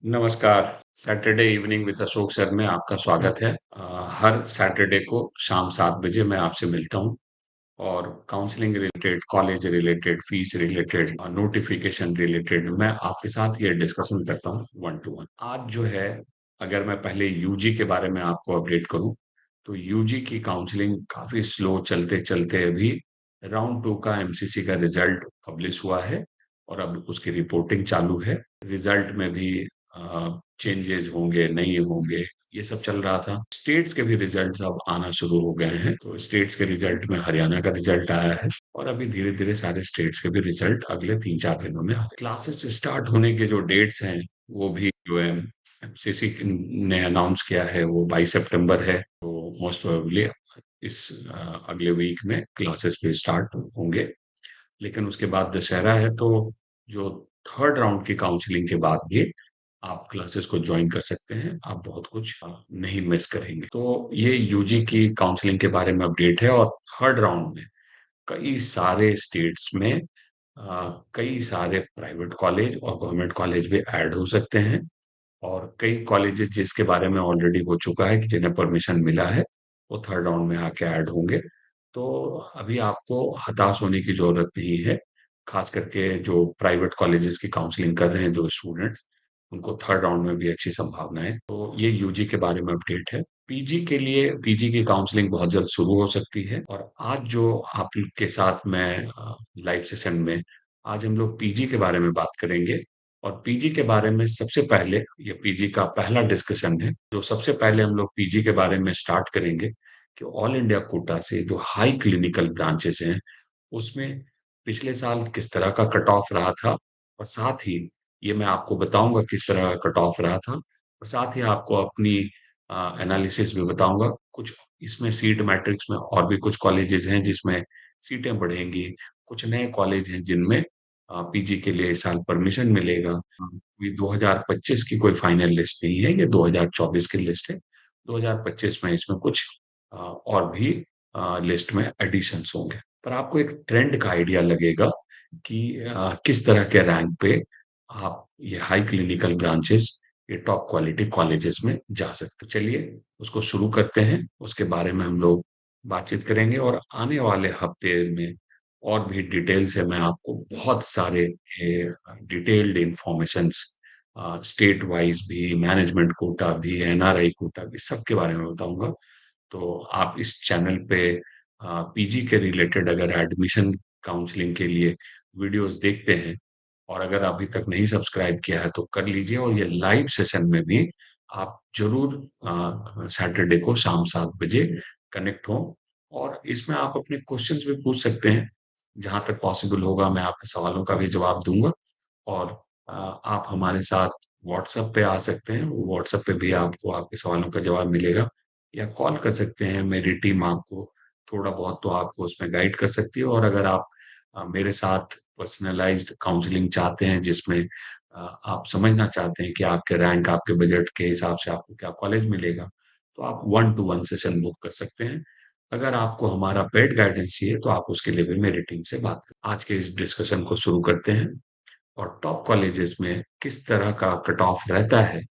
नमस्कार। Saturday evening with Ashok sir में आपका स्वागत है। हर सैटरडे को शाम 7 बजे मैं आपसे मिलता हूँ और counselling related, college related, fees related, notification related मैं आपके साथ ये डिस्कशन करता हूँ वन टू वन। आज जो है, अगर मैं पहले यूजी के बारे में आपको अपडेट करूँ, तो यूजी की काउंसलिंग काफ़ी स्लो चलते-चलते अभी राउंड 2 का एमसीसी का रिज़ल्ट पब्लिश हुआ है और अब उसकी रिपोर्टिंग चालू है। रिज़ल्ट में भी चेंजेस होंगे, नहीं होंगे, ये सब चल रहा था। स्टेट्स के भी रिजल्ट्स अब आना शुरू हो गए हैं। तो स्टेट्स के रिजल्ट में हरियाणा का रिजल्ट आया है और अभी धीरे-धीरे सारे स्टेट्स के भी रिजल्ट अगले 3-4 दिनों में क्लासेस स्टार्ट होने के जो डेट्स हैं, वो भी जो है एमसीसी ने अनाउंस किया है, वो 22 सितंबर है। तो मोस्ट प्रोबेबली इस अगले वीक में क्लासेस भी स्टार्ट होंगे। लेकिन उसके बाद दशहरा है, तो जो थर्ड राउंड की काउंसलिंग के बाद भी आप क्लासेस को ज्वाइन कर सकते हैं। आप बहुत कुछ नहीं मिस करेंगे। तो ये यूजी की काउंसलिंग के बारे में अपडेट है और थर्ड राउंड में कई सारे स्टेट्स में कई सारे प्राइवेट कॉलेज और गवर्नमेंट कॉलेज भी ऐड हो सकते हैं और कई कॉलेजेस जिसके बारे में ऑलरेडी हो चुका है कि जिन्हें परमिशन मिला है, वो थर्ड राउंड में आके ऐड होंगे। तो अभी आपको हताश होने की ज़रूरत नहीं है। ख़ास करके जो प्राइवेट कॉलेजेस की काउंसलिंग कर रहे हैं जो स्टूडेंट्स, उनको थर्ड राउंड में भी अच्छी संभावना है। तो ये यूजी के बारे में अपडेट है। पीजी के लिए पीजी की काउंसलिंग बहुत जल्द शुरू हो सकती है और आज जो आप लोग के साथ मैं लाइव सेशन में आज हम लोग पीजी के बारे में बात करेंगे और पीजी के बारे में सबसे पहले, ये पीजी का पहला डिस्कशन है, जो सबसे पहले हम लोग पीजी के बारे में स्टार्ट करेंगे कि ऑल इंडिया कोटा से जो हाई क्लिनिकल ब्रांचेस हैं, उसमें पिछले साल किस तरह का कट ऑफ रहा था और साथ ही ये मैं आपको बताऊँगा किस तरह का कट ऑफ रहा था और साथ ही आपको अपनी एनालिसिस भी बताऊँगा। कुछ इसमें सीट मैट्रिक्स में और भी कुछ कॉलेजेस हैं जिसमें सीटें बढ़ेंगी, कुछ नए कॉलेज हैं जिनमें पीजी के लिए इस साल परमिशन मिलेगा। ये 2025 की कोई फाइनल लिस्ट नहीं है, ये 2024 की लिस्ट है। 2025 में इसमें कुछ और भी लिस्ट में एडिशंस होंगे। पर आपको एक ट्रेंड का आइडिया लगेगा कि किस तरह के रैंक पे आप ये हाई क्लिनिकल ब्रांचेस, ये टॉप क्वालिटी कॉलेजेस में जा सकते हैं। चलिए उसको शुरू करते हैं, उसके बारे में हम लोग बातचीत करेंगे और आने वाले हफ्ते में और भी डिटेल से मैं आपको बहुत सारे डिटेल्ड इन्फॉर्मेशंस स्टेट वाइज भी, मैनेजमेंट कोटा भी, एनआरआई कोटा भी, सबके बारे में बताऊंगा। तो आप इस चैनल पे पीजी के रिलेटेड अगर एडमिशन काउंसलिंग के लिए वीडियोस देखते हैं और अगर अभी तक नहीं सब्सक्राइब किया है तो कर लीजिए और ये लाइव सेशन में भी आप जरूर सैटरडे को शाम 7 बजे कनेक्ट हो और इसमें आप अपने क्वेश्चंस भी पूछ सकते हैं। जहां तक पॉसिबल होगा मैं आपके सवालों का भी जवाब दूंगा और आप हमारे साथ व्हाट्सएप पे आ सकते हैं। व्हाट्सएप पे भी आपको आपके सवालों का जवाब मिलेगा या कॉल कर सकते हैं। मेरी टीम आपको थोड़ा बहुत तो आपको उसमें गाइड कर सकती है और अगर आप मेरे साथ पर्सनलाइज्ड काउंसलिंग चाहते हैं जिसमें आप समझना चाहते हैं कि आपके रैंक, आपके बजट के हिसाब से आपको क्या कॉलेज मिलेगा, तो आप one two one session book कर सकते हैं। अगर आपको हमारा पेड गाइडेंस चाहिए तो आप उसके लिए भी मेरी टीम से बात करें। आज के इस डिस्कशन को शुरू करते हैं और टॉप कॉलेजेस में किस तरह का कट ऑफ रहता है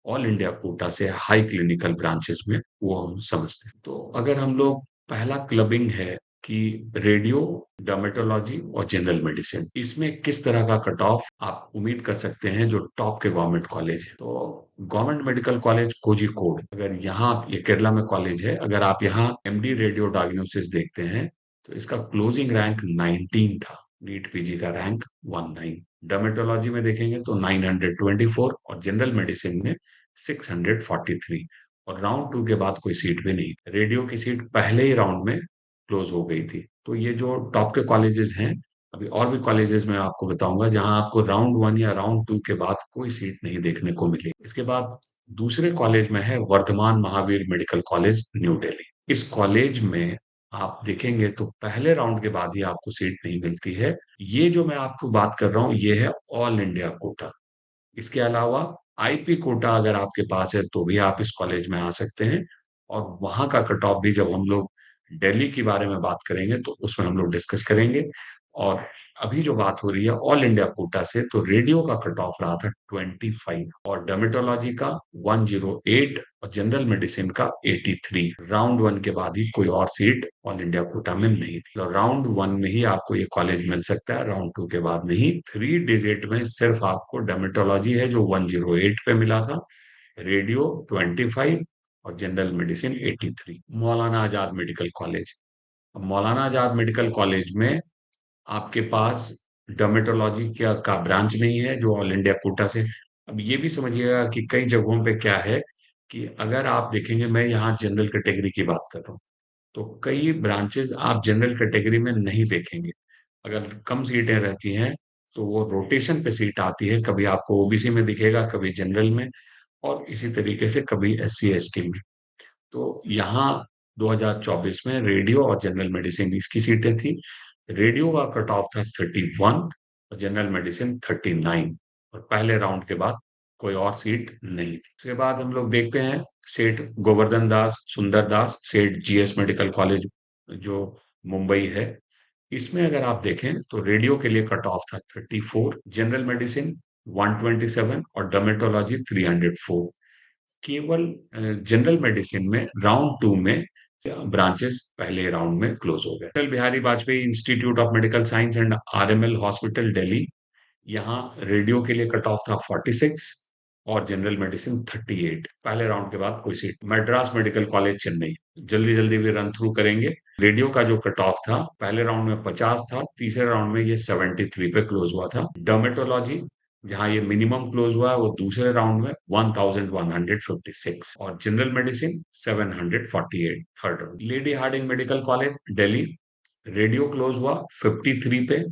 ऑल इंडिया कोटा से हाई क्लिनिकल ब्रांचेस में, वो हम समझते हैं। तो अगर हम लोग, पहला क्लबिंग है कि रेडियो, डर्मेटोलॉजी और जनरल मेडिसिन, इसमें किस तरह का कट ऑफ आप उम्मीद कर सकते हैं जो टॉप के गवर्नमेंट कॉलेज है। तो गवर्नमेंट मेडिकल कॉलेज कोझिकोड, अगर यहाँ, ये केरला में कॉलेज है, अगर आप यहाँ एमडी रेडियो डायग्नोसिस देखते हैं तो इसका क्लोजिंग रैंक 19 था। नीट पीजी का रैंक 19। डर्मेटोलॉजी में देखेंगे तो 924 और जनरल मेडिसिन में 643 और राउंड 2 के बाद कोई सीट भी नहीं। रेडियो की सीट पहले ही राउंड में क्लोज हो गई थी। तो ये जो टॉप के कॉलेजेस हैं, अभी और भी कॉलेजेस मैं आपको बताऊंगा जहां आपको राउंड 1 या राउंड 2 के बाद कोई सीट नहीं देखने को मिली। इसके बाद दूसरे कॉलेज में है Vardhman Mahavir medical college, new Delhi. इस कॉलेज में आप देखेंगे तो पहले राउंड के बाद ही आपको सीट नहीं मिलती है। ये जो मैं आपको बात कर रहा हूँ ये है ऑल इंडिया कोटा। इसके अलावा आईपी कोटा अगर आपके पास है तो भी आप इस कॉलेज में आ सकते हैं और वहां का कट ऑफ भी जब हम लोग दिल्ली के बारे में बात करेंगे तो उसमें हम लोग डिस्कस करेंगे और अभी जो बात हो रही है ऑल इंडिया कोटा से, तो रेडियो का कट ऑफ रहा था 25 और डर्मेटोलॉजी का 108 और जनरल मेडिसिन का 83। राउंड वन के बाद ही कोई और सीट ऑल इंडिया कोटा में नहीं थी, तो राउंड वन में ही आपको ये कॉलेज मिल सकता है, राउंड टू के बाद नहीं। 3 डिजिट में सिर्फ आपको डर्मेटोलॉजी है जो 108 पे मिला था, रेडियो 25 और general medicine 83। Maulana Azad medical college, अब मौलाना आजाद मेडिकल कॉलेज में आपके पास डर्मेटोलॉजी का ब्रांच नहीं है जो ऑल इंडिया कोटा से। अब ये भी समझिएगा कि कई जगहों पे क्या है कि अगर आप देखेंगे, मैं यहाँ जनरल कैटेगरी की बात कर रहा हूँ, तो कई ब्रांचेस आप जनरल कैटेगरी में नहीं देखेंगे। अगर कम सीटें रहती हैं तो वो रोटेशन पे सीट आती है, कभी आपको ओबीसी में दिखेगा, कभी जनरल में, और इसी तरीके से कभी एससी एसटी में। तो यहाँ 2024 में रेडियो और जनरल मेडिसिन इसकी सीटें थी। रेडियो का कट ऑफ था 31 और जनरल मेडिसिन 39, और पहले राउंड के बाद कोई और सीट नहीं थी। उसके बाद हम लोग देखते हैं सेठ गोवर्धन दास सुंदर दास सेठ जीएस मेडिकल कॉलेज जो मुंबई है। इसमें अगर आप देखें तो रेडियो के लिए कट ऑफ था 34, जनरल मेडिसिन 127 और डर्मेटोलॉजी 304। केवल जनरल मेडिसिन में राउंड टू में ब्रांचेस पहले राउंड में क्लोज हो गए। Atal Bihari Vajpayee Institute of Medical Science and RML Hospital Delhi, यहाँ रेडियो के लिए कट ऑफ था 46 और जनरल मेडिसिन 38। पहले राउंड के बाद कोई seat. Madras medical College Chennai, जल्दी जल्दी भी रन थ्रू करेंगे। रेडियो का जो कट ऑफ था पहले राउंड में 50 था, तीसरे राउंड में ये 73 पे क्लोज हुआ था। डर्मेटोलॉजी जहां ये मिनिमम क्लोज हुआ है वो दूसरे राउंड में 1156, और general medicine 748 third round. Lady Hardinge medical college Delhi, radio close हुआ 53 पे,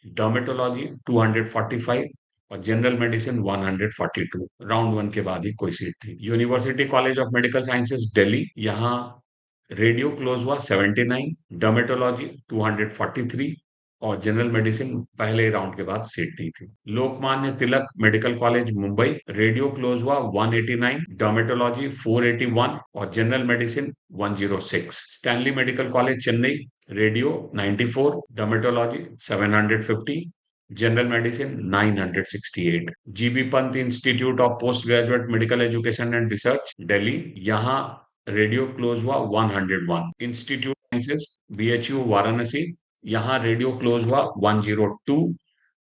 डर्मेटोलॉजी 245 और जनरल मेडिसिन 142। राउंड वन के बाद ही कोई सीट थी। University college of medical sciences Delhi, यहाँ रेडियो क्लोज हुआ 79, डर्मेटोलॉजी 243 और जनरल मेडिसिन पहले राउंड के बाद सीट नहीं थी। Lokmanya Tilak Medical college Mumbai, radio close हुआ 189, डर्मेटोलॉजी 481 और general medicine 106। Stanley Medical College Chennai, radio 94, dermatology 750, general medicine 968। GB Pant Institute of Post Graduate Medical Education and Research Delhi, यहाँ रेडियो क्लोज हुआ 101। इंस्टीट्यूट साइंसेस बीएचयू वाराणसी, यहाँ रेडियो क्लोज हुआ 102,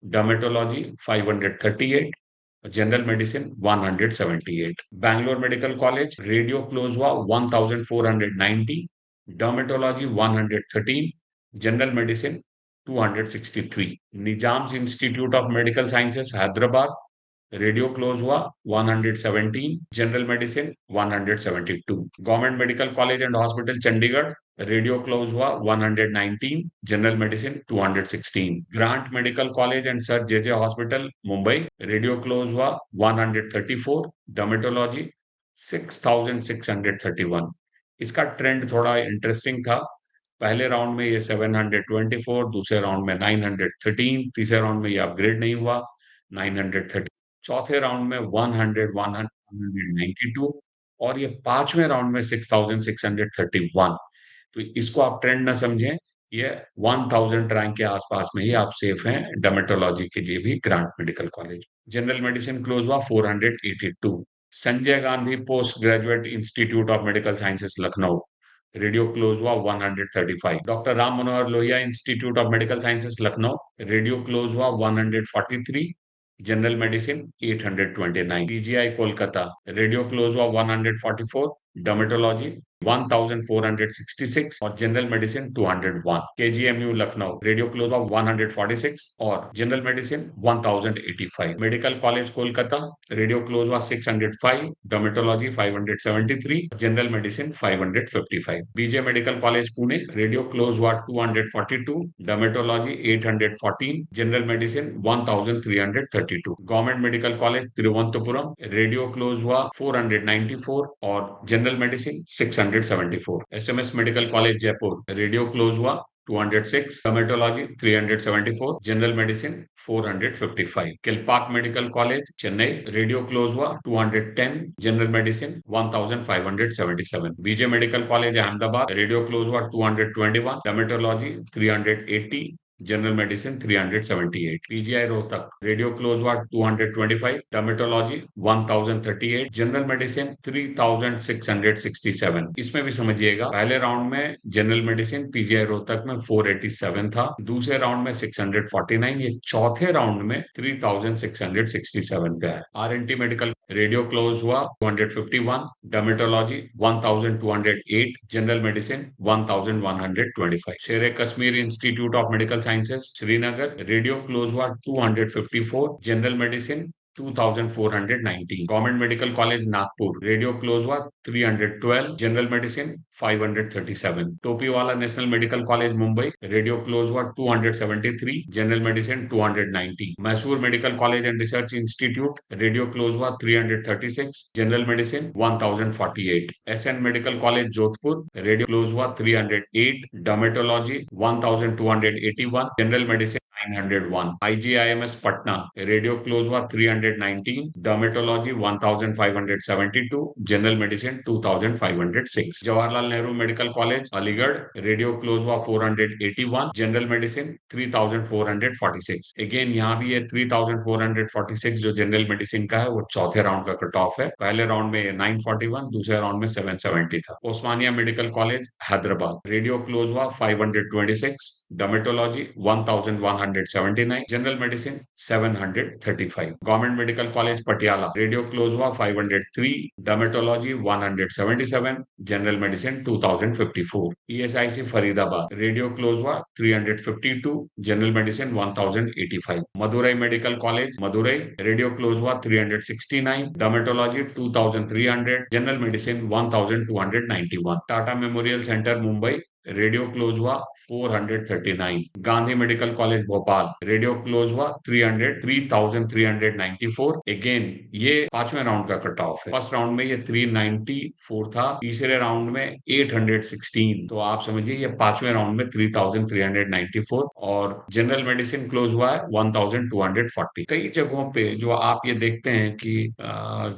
dermatology 538, general medicine 178। Bangalore medical college, radio close हुआ 1490, dermatology 113, general medicine 263। Nizams institute of medical sciences Hyderabad, radio close हुआ 117, general medicine 172। Government medical college and hospital Chandigarh, radio close हुआ 119, general medicine 216। Grant medical college and sir JJ hospital Mumbai, radio close हुआ 134, dermatology 6631। इसका trend थोड़ा interesting था। पहले round में ये 724, दूसरे राउंड में 913, तीसरे राउंड में ये अपग्रेड नहीं हुआ 930, चौथे राउंड में 192 और ये पांचवें राउंड में 6631। तो इसको आप ट्रेंड ना समझें, ये 1000 रैंक के आसपास में ही आप सेफ हैं डर्मेटोलॉजी के लिए भी। Grant medical college, general medicine close हुआ 482। Sanjay Gandhi post graduate institute of medical sciences Lucknow, radio close हुआ 135। Doctor Ram Manohar Lohia institute of medical sciences Lucknow, radio close हुआ 143, general medicine 829। PGI Kolkata, radio close हुआ 144, डर्मेटोलॉजी 1466 और general medicine 201। KGMU Lucknow, radio close हुआ 146 और general medicine 1085। Medical college Kolkata, radio close हुआ 605, dermatology 573, general medicine 555। BJ Medical College Pune, radio close हुआ 242, dermatology 814, general medicine 1332। Government medical College Thiruvananthapuram, radio close हुआ 494 और general medicine 674। SMS Medical College Jaipur, radio close हुआ 206, dermatology 374, general medicine 455। Kilpauk Medical College Chennai, radio close हुआ 210, general medicine 1577। BJ Medical College Ahmedabad, radio close हुआ 221, dermatology 380, general medicine 378, PGI Rohtak radio close ward 225, dermatology 1038, general medicine 3667। इसमें भी समझिएगा, पहले round में general medicine PGI Rohtak में 487 था, दूसरे राउंड में 649, ये चौथे राउंड में 3667 पे है। आरएनटी मेडिकल रेडियो क्लोज हुआ 251, dermatology 1208, general medicine 1125। Sher Kashmir institute of medical sciences Srinagar radio close हुआ 254, general medicine 2419। Government medical college Nagpur radio close हुआ 312, general medicine 537। Topiwala national medical college Mumbai radio close हुआ 273, general medicine 290। Mysore medical college and research institute radio close हुआ 336, general medicine 1048। SN medical college Jodhpur radio close हुआ 308, dermatology 1281, general medicine 901। IGIMS Patna radio close हुआ 319, dermatology 1572, general medicine 2506। Jawaharlal Nehru Medical college Aligarh radio close हुआ 481, general medicine 3446। Again यहाँ भी ये 3446 जो general medicine का है वो चौथे राउंड का कट ऑफ है। पहले राउंड में 941, दूसरे राउंड में 770 था। Osmania medical college Hyderabad radio close हुआ 526, dermatology 1179, general medicine 735। Government medical college Patiala radio close हुआ 503, dermatology 177, general medicine 2054। ESIC Faridabad radio close हुआ 352, general medicine 1085। Madurai medical college Madurai radio close हुआ 369, dermatology 2300, general medicine 1291। Tata memorial centre Mumbai radio close हुआ 439। Gandhi Medical college Bhopal radio close हुआ 3394। Again ये पांचवें round का cut of है। First round में ये 394 था, तीसरे राउंड में 816। तो आप समझिए ये पांचवें राउंड में 3394, और जनरल मेडिसिन क्लोज हुआ है 1240। कई जगहों पे जो आप ये देखते हैं कि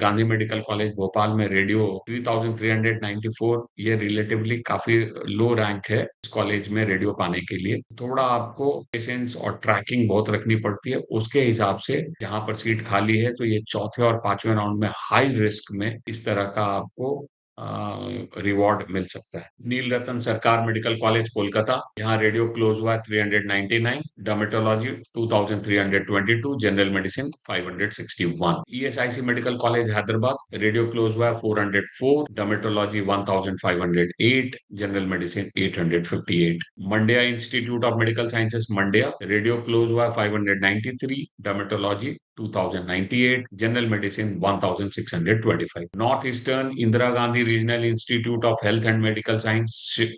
गांधी मेडिकल कॉलेज भोपाल में रेडियो 3394, ये रिलेटिवली काफी लो रैंक है इस कॉलेज में रेडियो पाने के लिए। थोड़ा आपको पेशेंस और ट्रैकिंग बहुत रखनी पड़ती है, उसके हिसाब से जहां पर सीट खाली है तो ये चौथे और पांचवें राउंड में हाई रिस्क में इस तरह का आपको रिवॉर्ड मिल सकता है। नील रतन सरकार मेडिकल कॉलेज कोलकाता, यहाँ रेडियो क्लोज हुआ 399, dermatology 2322, general medicine 561। ESIC medical college Hyderabad radio close हुआ 404, dermatology 1508, general medicine 858। Mandya institute of medical sciences Mandya radio close हुआ 593, dermatology 2098, general medicine 1625। North eastern Indira Gandhi regional institute of health and medical science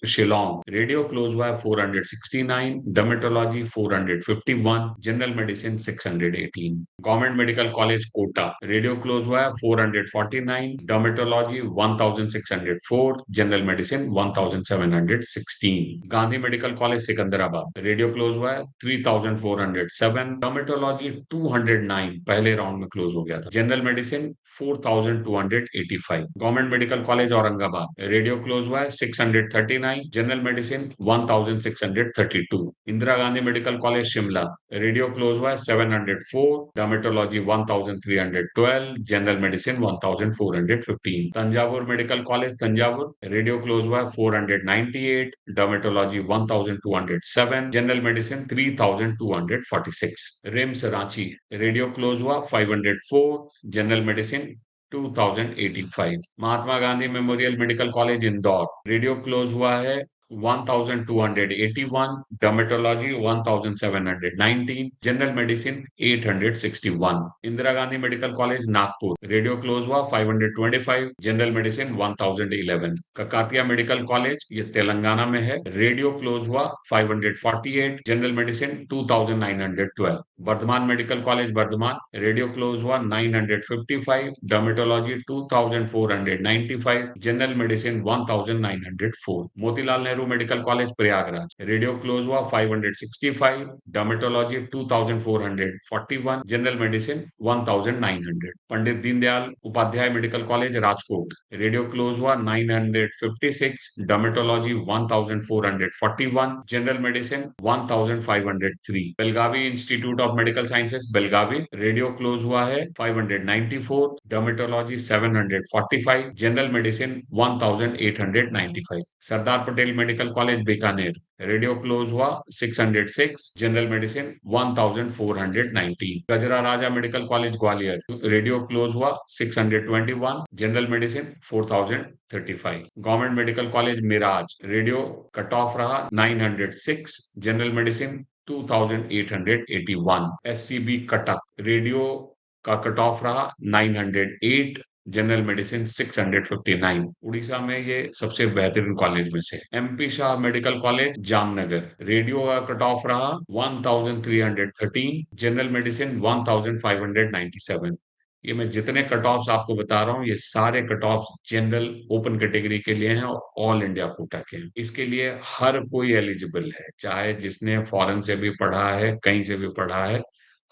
Shillong radio close हुआ 469, dermatology 451, general medicine 618। Government medical college Kota radio close हुआ 449, dermatology 1604, general medicine 1716। Gandhi Medical college Secunderabad radio close हुआ 3407, dermatology 209, पहले round में close हो गया था, general medicine 4285। Government medical College Aurangabad radio close हुआ है 639, general medicine 1632। Indira Gandhi Medical College Shimla radio close हुआ है 704, dermatology 1312, general medicine 1415। Thanjavur Medical College Thanjavur radio close हुआ है 498, dermatology 1207, general medicine 3246। RIMS Ranchi radio close हुआ 504, general medicine 2085। Mahatma Gandhi Memorial medical College Indore radio close हुआ है 1281, dermatology 1719, general medicine 861। Indira Gandhi Medical college Nagpur radio close हुआ 525, general medicine 1011। Kakatiya Medical College ये तेलंगाना में है, radio close हुआ 548, general medicine 2912। Bardhaman Medical College Bardhaman radio close हुआ 955, dermatology 2495, general medicine 1904। Motilal Nehru Nehru Medical College Prayagraj, radio close हुआ 565, dermatology 2441, general medicine 1900। Pandit Deendayal Upadhyay Medical College Rajkot, radio close हुआ 956, dermatology 1441, general medicine 1503। Belagavi Institute of medical Sciences Belagavi, radio close हुआ है 594, dermatology 745, general medicine 1895। Sardar Patel Medical College Bikaner, radio close हुआ 606, general medicine 1419। Gajra Raja Medical College Gwalior, radio close हुआ 621, general medicine 4035। Government medical College Miraj, radio cut off रहा 906, general medicine 2881। SCB Cuttack, radio का cut off रहा 908, general medicine 659। Orissa में ये सबसे बेहतरीन कॉलेज में से। MP Shah medical college Jamnagar, radio का कट ऑफ रहा 1313, जनरल मेडिसिन 1597। ये मैं जितने कट ऑफ्स आपको बता रहा हूँ, ये सारे cut offs general open category के लिए हैं और ऑल इंडिया कोटा के हैं। इसके लिए हर कोई एलिजिबल है, चाहे जिसने फॉरेन से भी पढ़ा है, कहीं से भी पढ़ा है,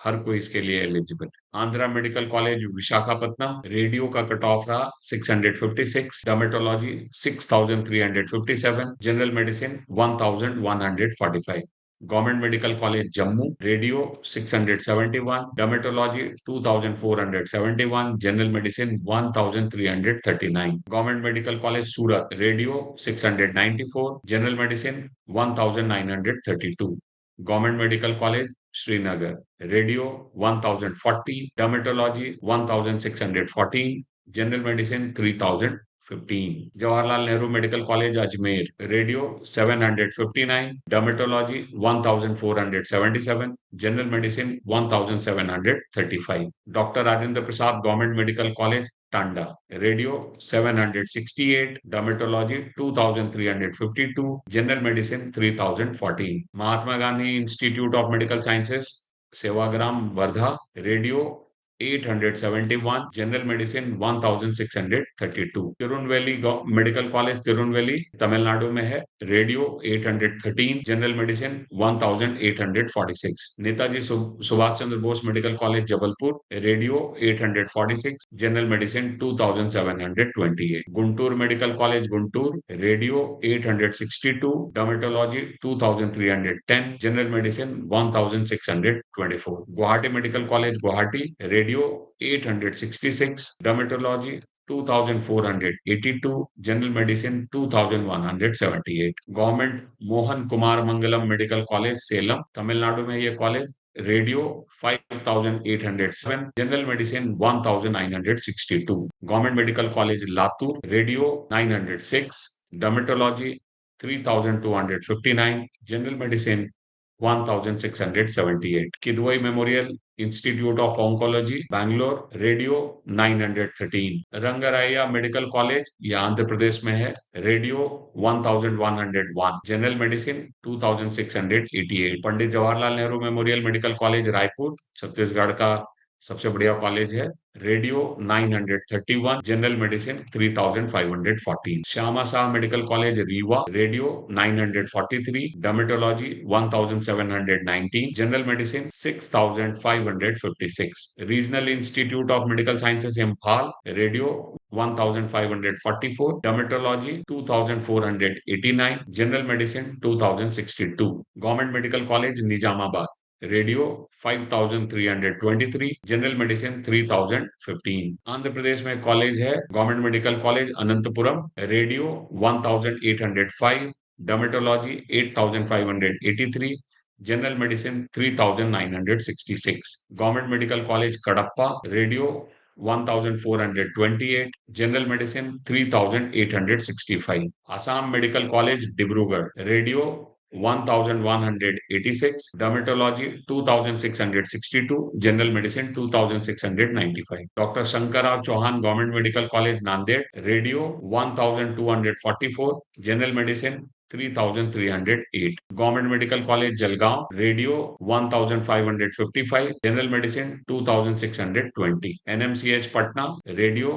हर कोई इसके लिए eligible. Andhra Medical College Visakhapatnam, radio का कट ऑफ रहा 656, dermatology 6357, general medicine 1145। Government medical College Jammu, radio 671, dermatology 2471, general medicine 1339। Government medical College Surat, radio 694, general medicine 1932। Government medical College Srinagar, radio 1040, dermatology 1614, general medicine 3015। Jawaharlal Nehru Medical College Ajmer, radio 759, dermatology 1477, general medicine 1735। Doctor Rajendra Prasad Government medical College Tanda, radio 768, dermatology 2352, general medicine 3014। Mahatma Gandhi institute of medical Sciences Sevagram Wardha, radio 871, general medicine 1632। Tirunelveli Medical College Tirunelveli Tamil Nadu में है, radio 813, general medicine 1846। Netaji Subhash Chandra Bose Medical College Jabalpur, radio 846, general medicine 2728। Guntur Medical College Guntur, radio 862, dermatology 2310, general medicine 1624। Guwahati Medical College Guwahati, radio 866, dermatology 2482, general medicine 2178। Government Mohan Kumar मंगलम medical college Salem, Tamil Nadu में यह college, radio 5807, general medicine 1962। Government medical college Latur, radio 906, dermatology 3259, general medicine 1678। Kidwai memorial institute of oncology Bangalore, radio 913। Rangaraya medical college, यह आंध्र प्रदेश में है, radio 1101, general medicine 2688। Pandit Jawaharlal Nehru memorial medical college Raipur, Chhattisgarh का सबसे बढ़िया college है, radio 931, general medicine 3514। Shyama Shah medical college Rewa, radio 943, dermatology 1719, general medicine 6556। Regional institute of medical sciences Imphal, radio 1544, dermatology 2489, general medicine 2062। Government medical college Nizamabad, radio 5323, general medicine 3015। Andhra Pradesh में college है government medical college Anantapuram, radio 1805, dermatology 8583, general medicine 3966। Government medical college Kadapa, radio 1428, general medicine 3865। Assam medical college Dibrugarh, radio 1186, dermatology 2662, general medicine 2695। Doctor Shankarrao Chavan government medical college Nanded, radio 1244, general medicine 3308। Government medical college Jalgaon, radio 1555, general medicine 2620। NMCH Patna, radio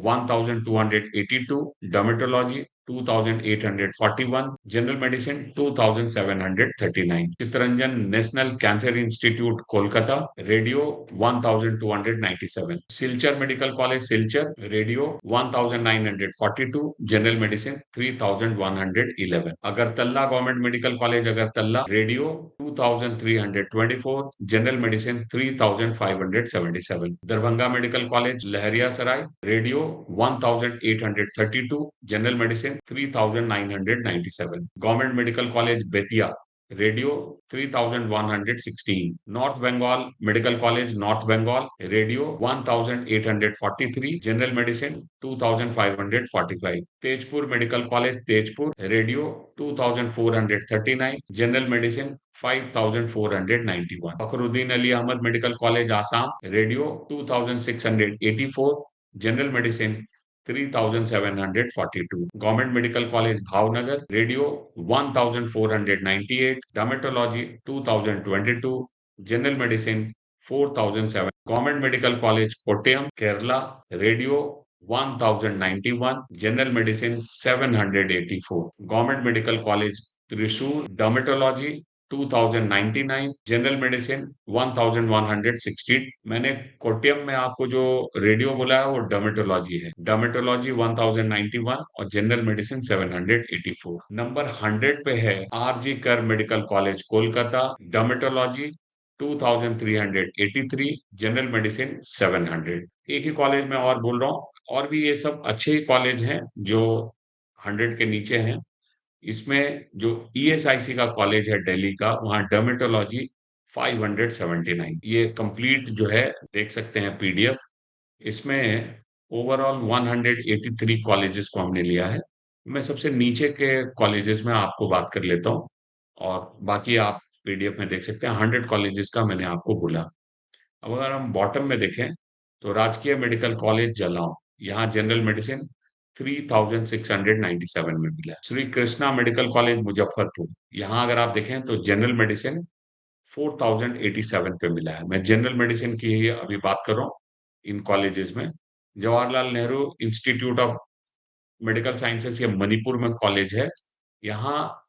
1282, dermatology 2841, general medicine 2739, Chittaranjan national cancer institute Kolkata, radio 1297, Silchar medical college Silchar, radio 1942, general medicine 3111, Agartala government medical college Agartala, radio 2324, general medicine 3577, Darbhanga medical college Laheriasarai, radio 1832, general medicine 3997, government medical college Bettiah, radio 3116, north Bengal medical college north Bengal, radio 1843, general medicine 2545, Tezpur medical college Tezpur, radio 2439, general medicine 5491, Fakhruddin Ali Ahmed medical college Assam, radio 2684, general medicine 3742, government medical college Bhavnagar, radio 1498, dermatology 2022, general medicine 4007, government medical college Kottayam Kerala, radio 1091, general medicine 784, government medical college Thrissur, dermatology 2099, general medicine 1160। मैंने कोट्टयम में आपको जो radio बोला है वो dermatology है, dermatology 1091 और general medicine 784। Number 100 पे है आरजी कर medical college Kolkata, dermatology 2383, general medicine 700। एक ही कॉलेज में और बोल रहा हूँ, और भी ये सब अच्छे कॉलेज हैं जो 100 के नीचे हैं। इसमें जो ईएसआईसी का कॉलेज है दिल्ली का, वहाँ डर्मेटोलॉजी 579, ये कंप्लीट जो है देख सकते हैं पीडीएफ। इसमें ओवरऑल 183 कॉलेजेस को हमने लिया है। मैं सबसे नीचे के कॉलेजेस में आपको बात कर लेता हूँ और बाकी आप पीडीएफ में देख सकते हैं। 100 कॉलेजेस का मैंने आपको बोला। अब अगर हम बॉटम में देखें तो राजकीय मेडिकल कॉलेज जलाओ, यहाँ जनरल मेडिसिन 3697 में मिला है। श्री कृष्णा मेडिकल कॉलेज मुजफ्फरपुर, यहाँ अगर आप देखें तो जनरल मेडिसिन 4087 पे मिला है। मैं जनरल मेडिसिन की ही अभी बात कर रहा हूँ इन कॉलेजेस में। Jawaharlal Nehru institute of medical sciences ये मणिपुर में कॉलेज है, यहाँ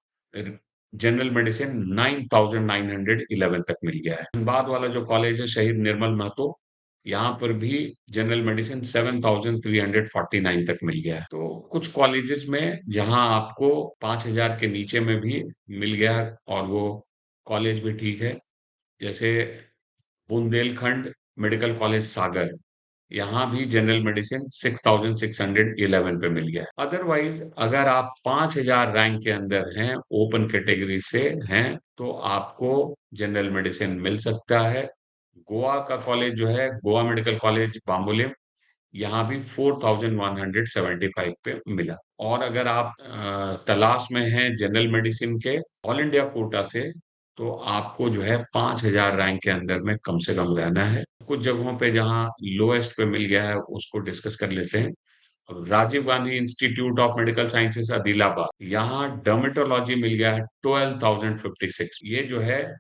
जनरल मेडिसिन 9911 तक मिल गया है। धनबाद वाला जो कॉलेज है शहीद निर्मल महतो, यहाँ पर भी जनरल मेडिसिन 7349 तक मिल गया है। तो कुछ कॉलेजेस में जहाँ आपको 5000 के नीचे में भी मिल गया है और वो कॉलेज भी ठीक है, जैसे बुंदेलखंड मेडिकल कॉलेज सागर, यहाँ भी जनरल मेडिसिन 6611 पे मिल गया है। अदरवाइज अगर आप 5000 रैंक के अंदर हैं, ओपन कैटेगरी से हैं, तो आपको जनरल मेडिसिन मिल सकता है। गोवा का कॉलेज जो है गोवा मेडिकल कॉलेज बाम्बोलिम, यहाँ भी 4175 पे मिला। और अगर आप तलाश में हैं जनरल मेडिसिन के ऑल इंडिया कोटा से, तो आपको जो है 5000 रैंक के अंदर में कम से कम रहना है। कुछ जगहों पे जहाँ लोएस्ट पे मिल गया है उसको डिस्कस कर लेते हैं। अब Rajiv Gandhi institute of medical sciences Adilabad, यहाँ डर्मेटोलॉजी मिल गया है 12056। ये जो है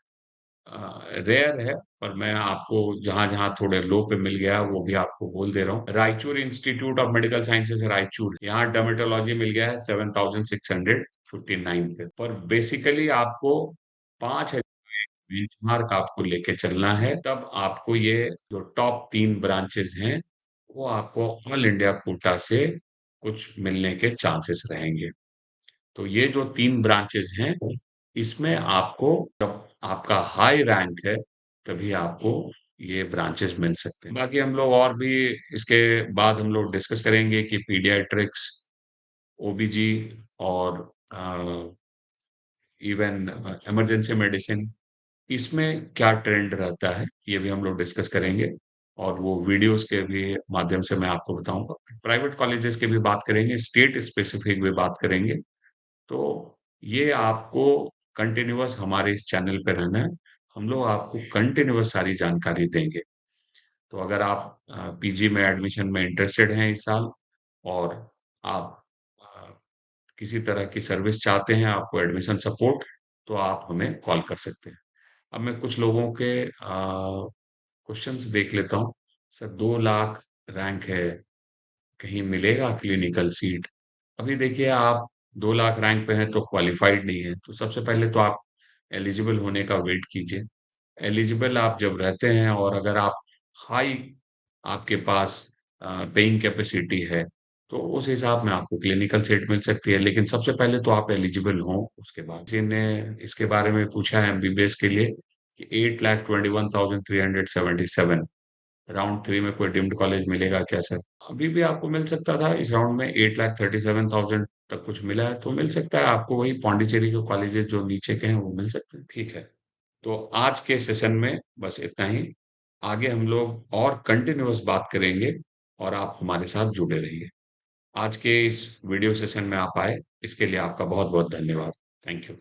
रेयर है, पर मैं आपको जहां जहां थोड़े लो पे मिल गया वो भी आपको बोल दे रहा हूँ। Raichur institute of medical sciences Raichur, यहाँ डर्मेटोलॉजी मिल गया है 7659 पे। पर बेसिकली आपको 5 बेंचमार्क आपको लेके चलना है, तब आपको ये जो टॉप 3 ब्रांचेस हैं वो आपको ऑल इंडिया कोटा से कुछ मिलने के चांसेस रहेंगे। तो ये जो 3 ब्रांचेस हैं, इसमें आपको जब आपका हाई रैंक है तभी आपको ये ब्रांचेस मिल सकते हैं। बाकी हम लोग और भी इसके बाद हम लोग डिस्कस करेंगे कि पीडियाट्रिक्स, ओबीजी और इवन इमरजेंसी मेडिसिन, इसमें क्या ट्रेंड रहता है, ये भी हम लोग डिस्कस करेंगे। और वो वीडियोस के भी माध्यम से मैं आपको बताऊंगा। प्राइवेट कॉलेजेस की भी बात करेंगे, स्टेट स्पेसिफिक भी बात करेंगे। तो ये आपको कंटिन्यूअस हमारे इस चैनल पे रहना है। हम लोग आपको कंटिन्यूअस सारी जानकारी देंगे। तो अगर आप पीजी में एडमिशन में इंटरेस्टेड हैं इस साल, और आप अ, किसी तरह की सर्विस चाहते हैं, आपको एडमिशन सपोर्ट, तो आप हमें कॉल कर सकते हैं। अब मैं कुछ लोगों के क्वेश्चंस देख लेता हूँ। सर 2 लाख रैंक है, कहीं मिलेगा क्लिनिकल सीट? अभी देखिए आप 2 लाख रैंक पे हैं तो क्वालिफाइड नहीं है, तो सबसे पहले तो आप एलिजिबल होने का वेट कीजिए। एलिजिबल आप जब रहते हैं और अगर आप हाई आपके पास पेइंग कैपेसिटी है, तो उस हिसाब में आपको क्लिनिकल सीट मिल सकती है, लेकिन सबसे पहले तो आप एलिजिबल हों। उसके बाद किसी ने इसके बारे में पूछा है एमबीबीएस के लिए कि 8,21,377 राउंड 3 में कोई डीम्ड कॉलेज मिलेगा क्या सर? अभी भी आपको मिल सकता था। इस राउंड में 8,37,000 तक कुछ मिला है, तो मिल सकता है आपको। वही पौंडीचेरी के कॉलेजेस जो नीचे के हैं वो मिल सकते हैं। ठीक है, तो आज के सेशन में बस इतना ही। आगे हम लोग और कंटिन्यूअस बात करेंगे और आप हमारे साथ जुड़े रहिए। आज के इस वीडियो सेशन में आप आए, इसके लिए आपका बहुत बहुत धन्यवाद। Thank you.